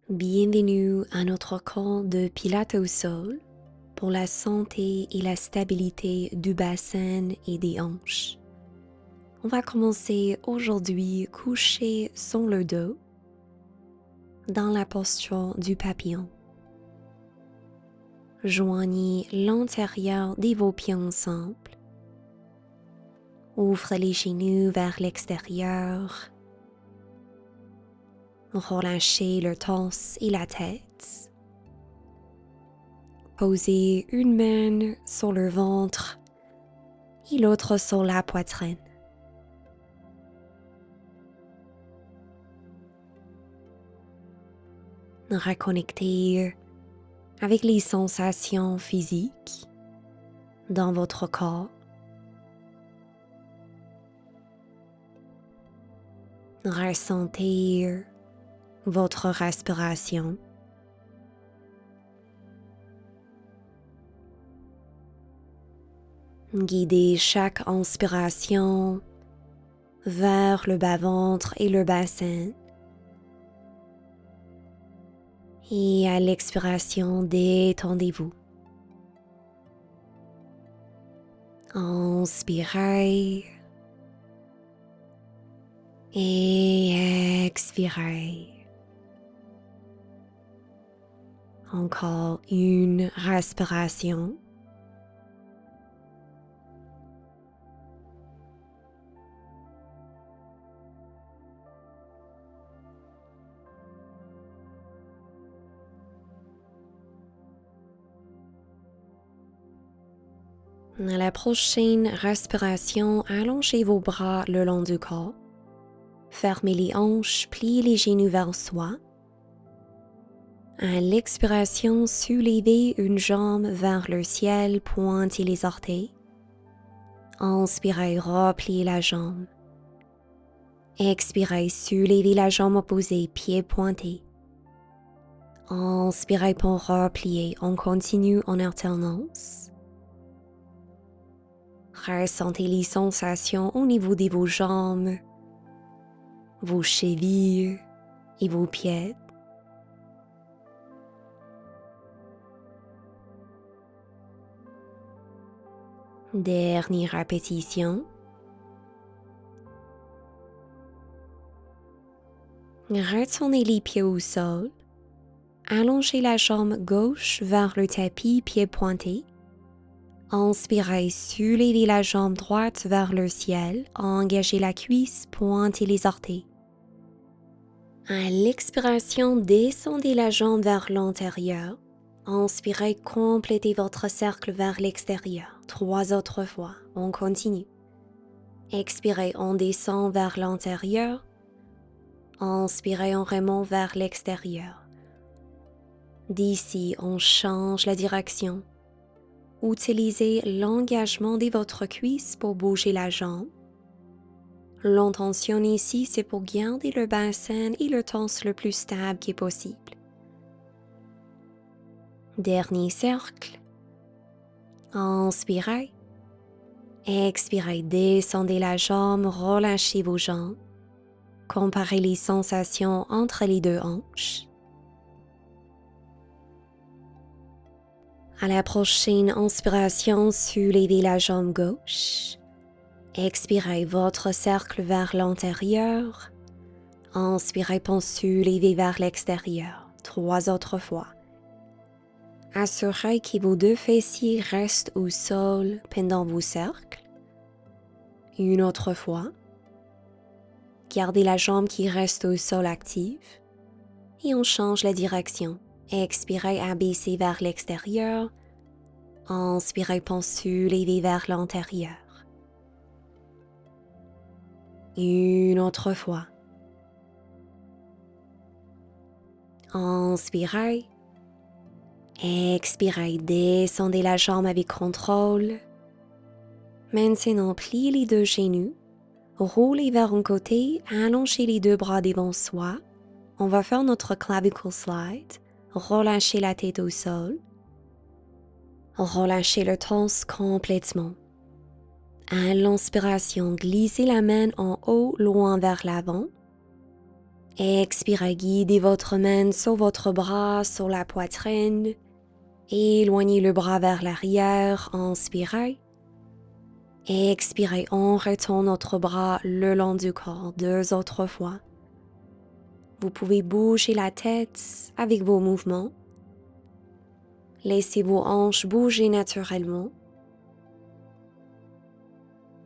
Bienvenue à notre cours de Pilates au sol pour la santé et la stabilité du bassin et des hanches. On va commencer aujourd'hui couché sur le dos dans la posture du papillon. Joignez l'intérieur de vos pieds ensemble. Ouvrez les genoux vers l'extérieur. Relâchez le torse et la tête. Posez une main sur le ventre et l'autre sur la poitrine. Reconnectez avec les sensations physiques dans votre corps. Ressentez votre respiration. Guidez chaque inspiration vers le bas-ventre et le bassin. Et à l'expiration, détendez-vous. Inspirez et expirez. Encore une respiration. À la prochaine respiration, allongez vos bras le long du corps. Fermez les hanches, pliez les genoux vers soi. À l'expiration, soulevez une jambe vers le ciel, pointez les orteils. Inspirez, repliez la jambe. Expirez, soulevez la jambe opposée, pied pointé. Inspirez pour replier, on continue en alternance. Ressentez les sensations au niveau de vos jambes, vos chevilles et vos pieds. Dernière répétition. Retournez les pieds au sol. Allongez la jambe gauche vers le tapis, pied pointé. Inspirez, soulevez la jambe droite vers le ciel, engagez la cuisse, pointez les orteils. À l'expiration, descendez la jambe vers l'intérieur. Inspirez, complétez votre cercle vers l'extérieur. 3 autres fois, on continue. Expirez, on descend vers l'intérieur. Inspirez, on remonte vers l'extérieur. D'ici, on change la direction. Utilisez l'engagement de votre cuisse pour bouger la jambe. L'intention ici, c'est pour garder le bassin et le torse le plus stable qui est possible. Dernier cercle. Inspirez. Expirez, descendez la jambe, relâchez vos jambes. Comparez les sensations entre les deux hanches. À la prochaine inspiration, soulevez la jambe gauche. Expirez votre cercle vers l'intérieur. Inspirez pour soulever vers l'extérieur. 3 autres fois. Assurez que vos deux fessiers restent au sol pendant vos cercles. Une autre fois. Gardez la jambe qui reste au sol active. Et on change la direction. Expirez, abaissez vers l'extérieur. Inspirez, pour soulever vers l'intérieur. Une autre fois. Inspirez. Expirez, descendez la jambe avec contrôle. Maintenant, pliez les deux genoux. Roulez vers un côté, allongez les deux bras devant soi. On va faire notre clavicle slide. Relâchez la tête au sol. Relâchez le torse complètement. À l'inspiration, glissez la main en haut, loin vers l'avant. Expirez, guidez votre main sur votre bras, sur la poitrine. Éloignez le bras vers l'arrière, inspirez. Expirez, on retourne notre bras le long du corps 2 autres fois. Vous pouvez bouger la tête avec vos mouvements. Laissez vos hanches bouger naturellement.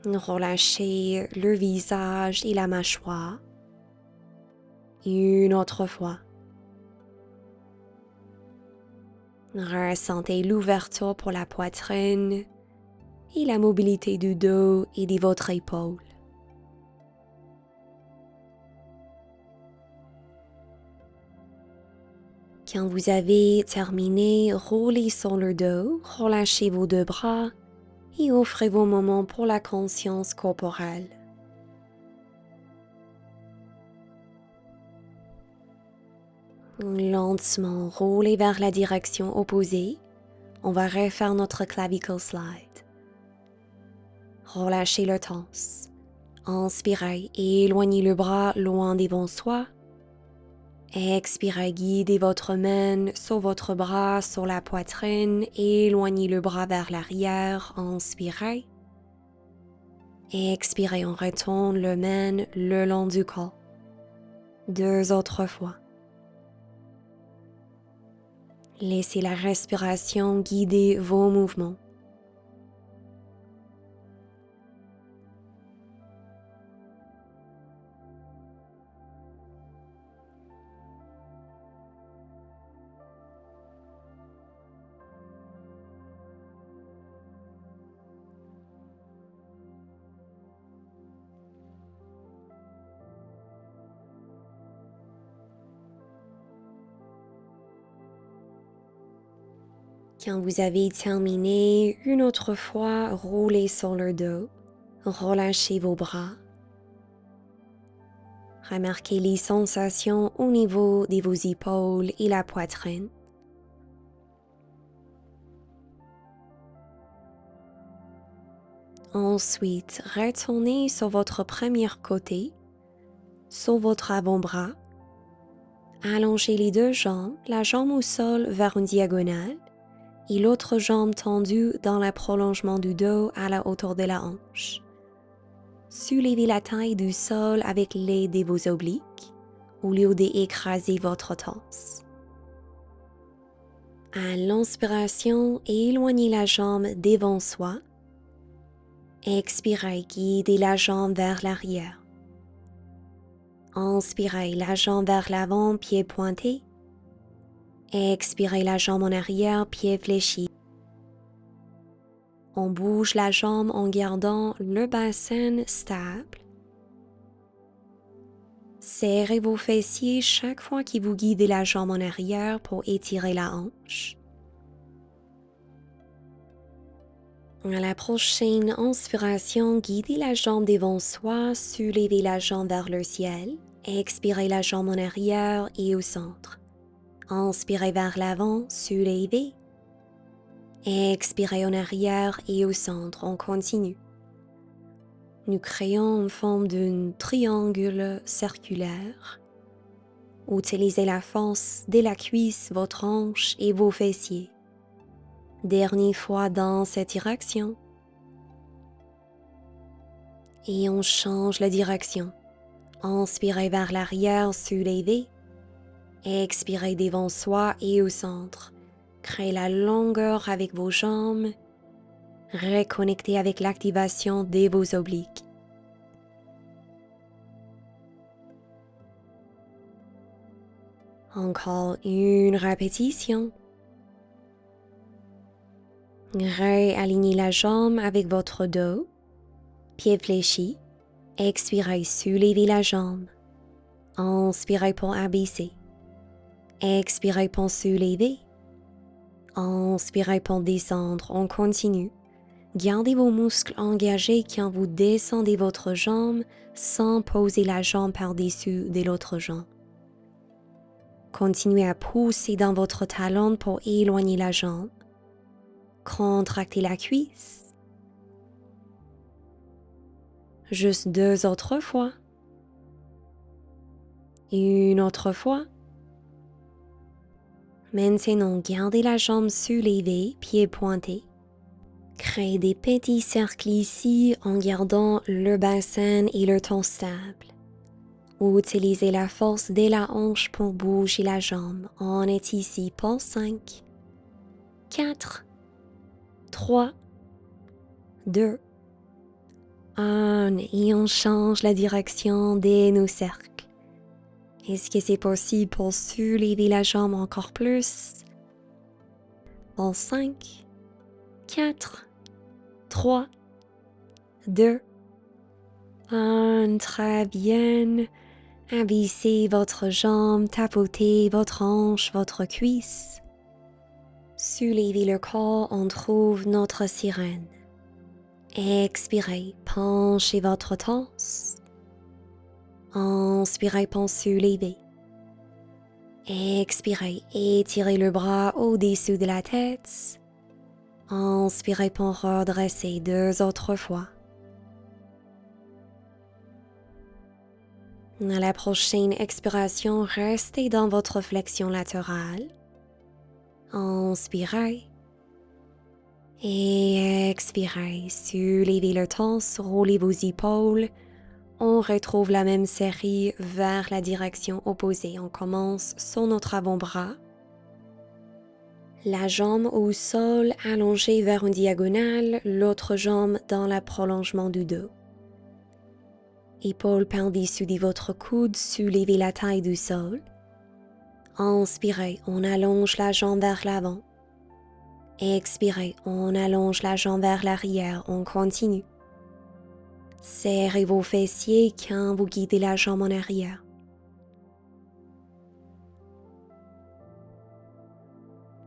Relâchez le visage et la mâchoire. Une autre fois. Ressentez l'ouverture pour la poitrine et la mobilité du dos et de votre épaule. Quand vous avez terminé, roulez sur le dos, relâchez vos 2 bras et offrez vos moments pour la conscience corporelle. Lentement, roulez vers la direction opposée. On va refaire notre clavicle slide. Relâchez le torse. Inspirez et éloignez le bras loin devant soi. Expirez, guidez votre main sur votre bras, sur la poitrine. Éloignez le bras vers l'arrière. Inspirez. Expirez, on retourne le main le long du corps. 2 autres fois. Laissez la respiration guider vos mouvements. Quand vous avez terminé, une autre fois, roulez sur le dos, relâchez vos bras. Remarquez les sensations au niveau de vos épaules et la poitrine. Ensuite, retournez sur votre premier côté, sur votre avant-bras. Allongez les 2 jambes, la jambe au sol vers une diagonale et l'autre jambe tendue dans le prolongement du dos à la hauteur de la hanche. Soulevez la taille du sol avec l'aide de vos obliques au lieu d'écraser votre torse. À l'inspiration, éloignez la jambe devant soi. Expirez, guidez la jambe vers l'arrière. Inspirez, la jambe vers l'avant, pied pointé. Expirez, la jambe en arrière, pied fléchi. On bouge la jambe en gardant le bassin stable. Serrez vos fessiers chaque fois que vous guidez la jambe en arrière pour étirer la hanche. À la prochaine inspiration, guidez la jambe devant soi, soulevez la jambe vers le ciel, expirez la jambe en arrière et au centre. Inspirez vers l'avant, soulevez. Expirez en arrière et au centre, on continue. Nous créons une forme d'un triangle circulaire. Utilisez la force de la cuisse, votre hanche et vos fessiers. Dernière fois dans cette direction. Et on change la direction. Inspirez vers l'arrière, soulevez. Expirez devant soi et au centre. Créez la longueur avec vos jambes. Reconnectez avec l'activation de vos obliques. Encore une répétition. Réalignez la jambe avec votre dos. Pied fléchi. Expirez, soulevez la jambe. Inspirez pour abaisser. Expirez pour soulever. Inspirez pour descendre. On continue. Gardez vos muscles engagés quand vous descendez votre jambe sans poser la jambe par-dessus de l'autre jambe. Continuez à pousser dans votre talon pour éloigner la jambe. Contractez la cuisse. Juste 2 autres fois. Une autre fois. Maintenant, gardez la jambe soulevée, pieds pointés. Créez des petits cercles ici en gardant le bassin et le ton stable. Utilisez la force de la hanche pour bouger la jambe. On est ici pour 5, 4, 3, 2, 1 et on change la direction de nos cercles. Est-ce que c'est possible pour soulever la jambe encore plus? En 5, 4, 3, 2, 1, très bien. Abaissez votre jambe, tapotez votre hanche, votre cuisse. Soulevez le corps, on trouve notre sirène. Expirez, penchez votre torse. Inspirez pour soulever. Expirez, étirez le bras au-dessus de la tête. Inspirez pour redresser 2 autres fois. À la prochaine expiration, restez dans votre flexion latérale. Inspirez. Et expirez, soulevez le torse, roulez vos épaules. On retrouve la même série vers la direction opposée. On commence sur notre avant-bras. La jambe au sol allongée vers une diagonale, l'autre jambe dans le prolongement du dos. Épaules par-dessus de votre coude, soulevez la taille du sol. Inspirez, on allonge la jambe vers l'avant. Expirez, on allonge la jambe vers l'arrière, on continue. Serrez vos fessiers quand vous guidez la jambe en arrière.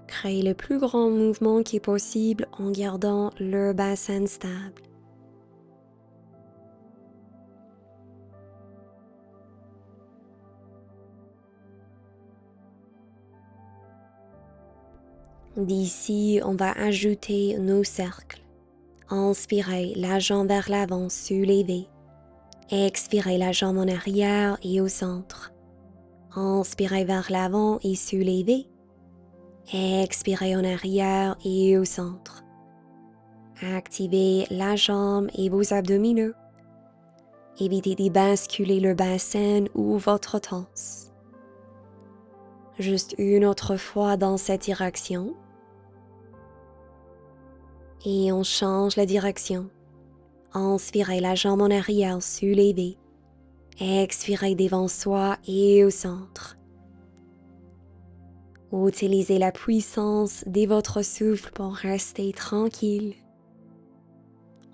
Créez le plus grand mouvement qui est possible en gardant le bassin stable. D'ici, on va ajouter nos cercles. Inspirez, la jambe vers l'avant, soulevez. Expirez la jambe en arrière et au centre. Inspirez vers l'avant et soulevez. Expirez en arrière et au centre. Activez la jambe et vos abdominaux. Évitez de basculer le bassin ou votre torse. Juste une autre fois dans cette direction. Et on change la direction. Inspirez la jambe en arrière, soulevez. Expirez devant soi et au centre. Utilisez la puissance de votre souffle pour rester tranquille.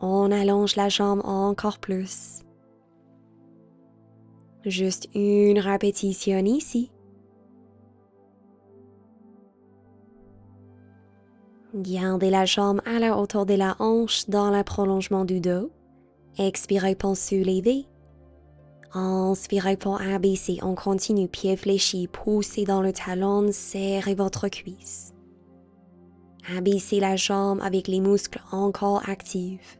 On allonge la jambe encore plus. Juste une répétition ici. Gardez la jambe à la hauteur de la hanche dans le prolongement du dos. Expirez pour soulever. Inspirez pour abaisser. On continue, pied fléchi, poussez dans le talon, serrez votre cuisse. Abaissez la jambe avec les muscles encore actifs.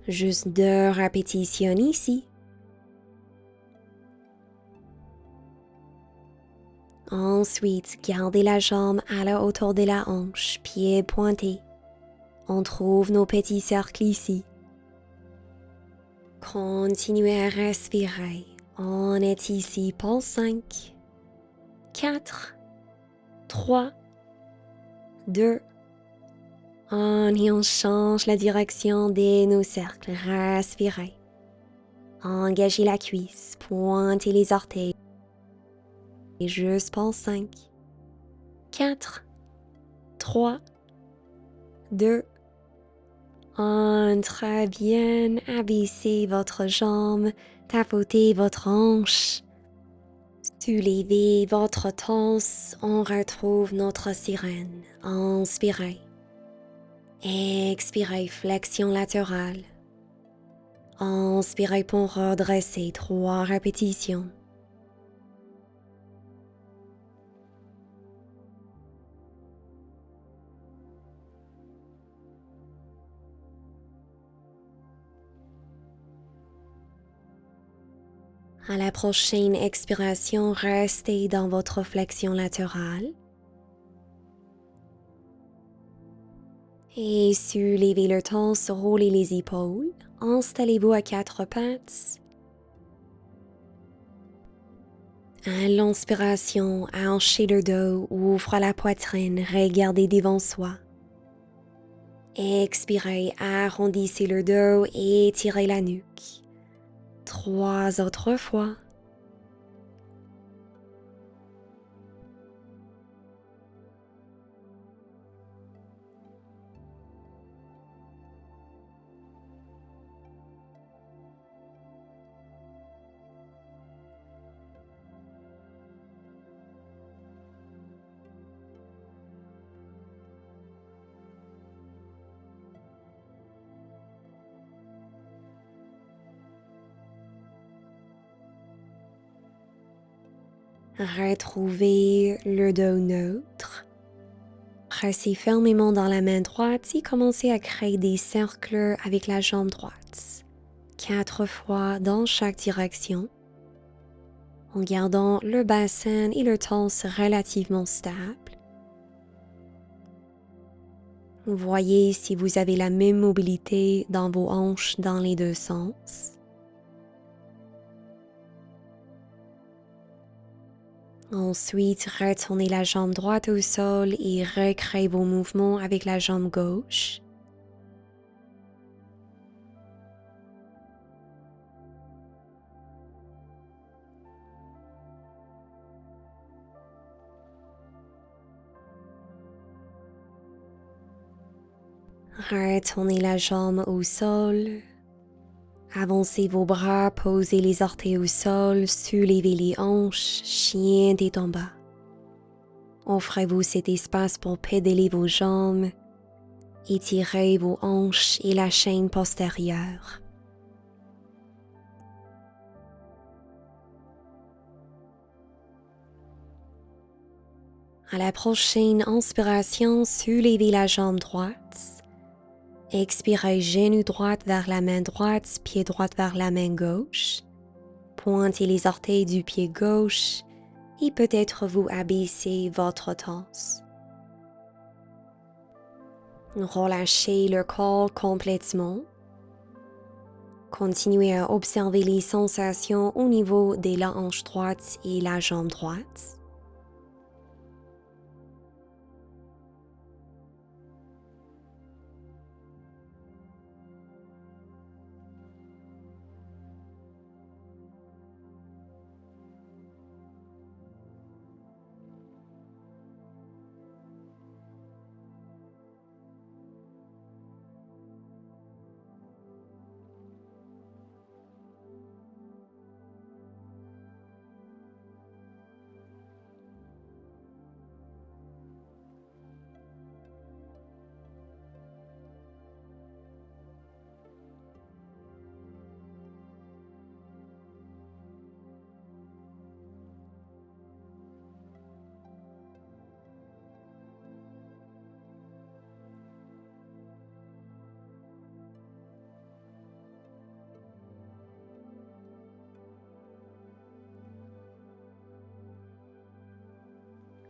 Juste 2 répétitions ici. Ensuite, gardez la jambe à la hauteur de la hanche, pied pointé. On trouve nos petits cercles ici. Continuez à respirer. On est ici pour 5, 4, 3, 2, 1 et on change la direction de nos cercles. Respirez. Engagez la cuisse, pointez les orteils. Et juste pour 5, 4, 3, 2, 1. Très bien. Abaissez votre jambe, tapotez votre hanche. Soulevez votre torse, on retrouve notre sirène. Inspirez. Expirez, flexion latérale. Inspirez pour redresser 3 répétitions. À la prochaine expiration, restez dans votre flexion latérale. Et soulevez le torse, roulez les épaules. Installez-vous à quatre pattes. À l'inspiration, hanchez le dos, ouvre la poitrine, regardez devant soi. Expirez, arrondissez le dos et étirez la nuque. 3 autres fois. Retrouvez le dos neutre. Pressez fermement dans la main droite et commencez à créer des cercles avec la jambe droite. 4 fois dans chaque direction, en gardant le bassin et le torse relativement stable. Voyez si vous avez la même mobilité dans vos hanches dans les deux sens. Ensuite, retournez la jambe droite au sol et recréez vos mouvements avec la jambe gauche. Retournez la jambe au sol. Avancez vos bras, posez les orteils au sol, soulevez les hanches, chien tête en bas. Offrez-vous cet espace pour pédaler vos jambes. Étirez vos hanches et la chaîne postérieure. À la prochaine inspiration, soulevez la jambe droite. Expirez genou droit vers la main droite, pied droit vers la main gauche. Pointez les orteils du pied gauche et peut-être vous abaissez votre torse. Relâchez le corps complètement. Continuez à observer les sensations au niveau de la hanche droite et la jambe droite.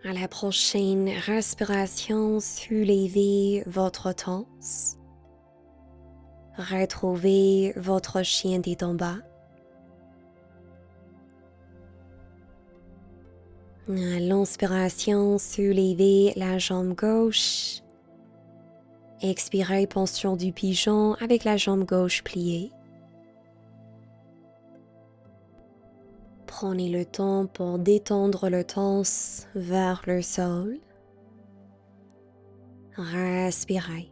À la prochaine respiration, soulevez votre torse. Retrouvez votre chien tête en bas. À l'inspiration, soulevez la jambe gauche. Expirez, posture du pigeon avec la jambe gauche pliée. Prenez le temps pour détendre le torse vers le sol. Respirez.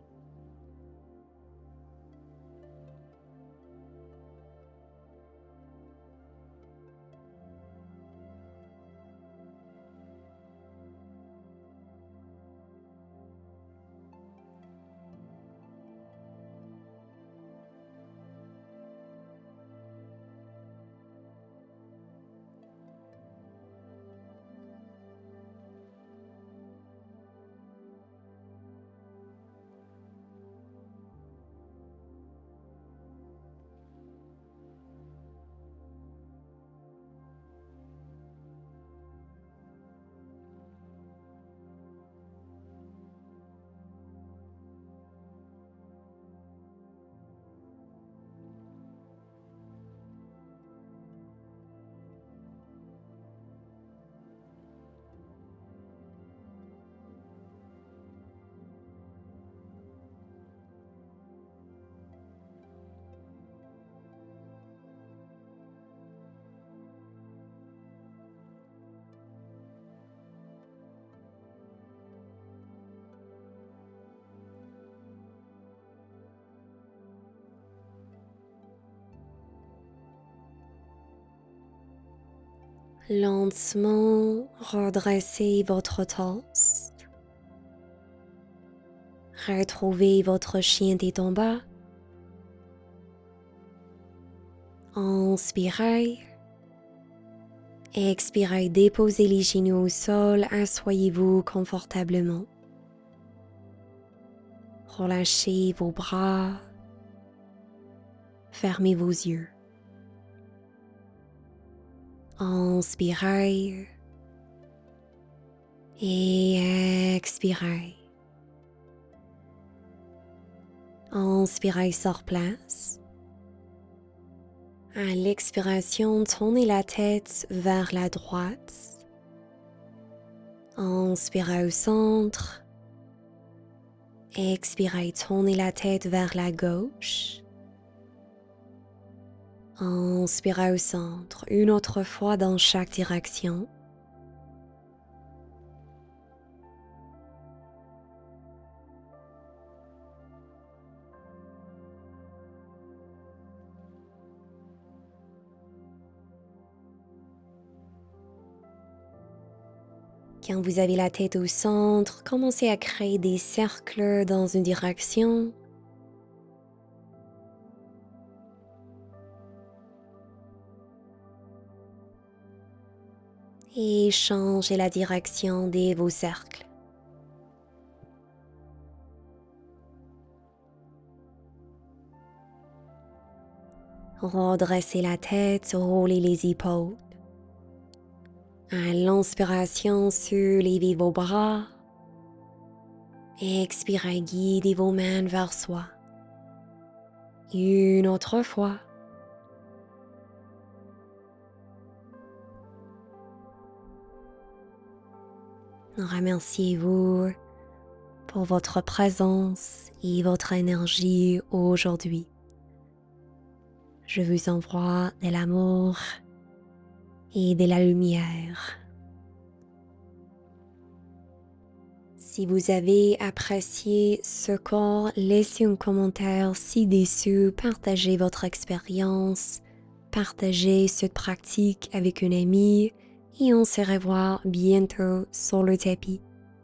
Lentement, redressez votre torse. Retrouvez votre chien tête en bas. Inspirez. Expirez, déposez les genoux au sol, asseyez-vous confortablement. Relâchez vos bras. Fermez vos yeux. Inspirez et expirez. Inspirez sur place. À l'expiration, tournez la tête vers la droite. Inspirez au centre. Expirez, tournez la tête vers la gauche. Inspirez au centre, une autre fois dans chaque direction. Quand vous avez la tête au centre, commencez à créer des cercles dans une direction. Et changez la direction de vos cercles. Redressez la tête, roulez les épaules. À l'inspiration, soulevez vos bras. Expirez, guidez vos mains vers soi. Une autre fois. Remerciez-vous pour votre présence et votre énergie aujourd'hui. Je vous envoie de l'amour et de la lumière. Si vous avez apprécié ce cours, laissez un commentaire ci-dessous, partagez votre expérience, partagez cette pratique avec une amie et on se revoit bientôt sur le tapis.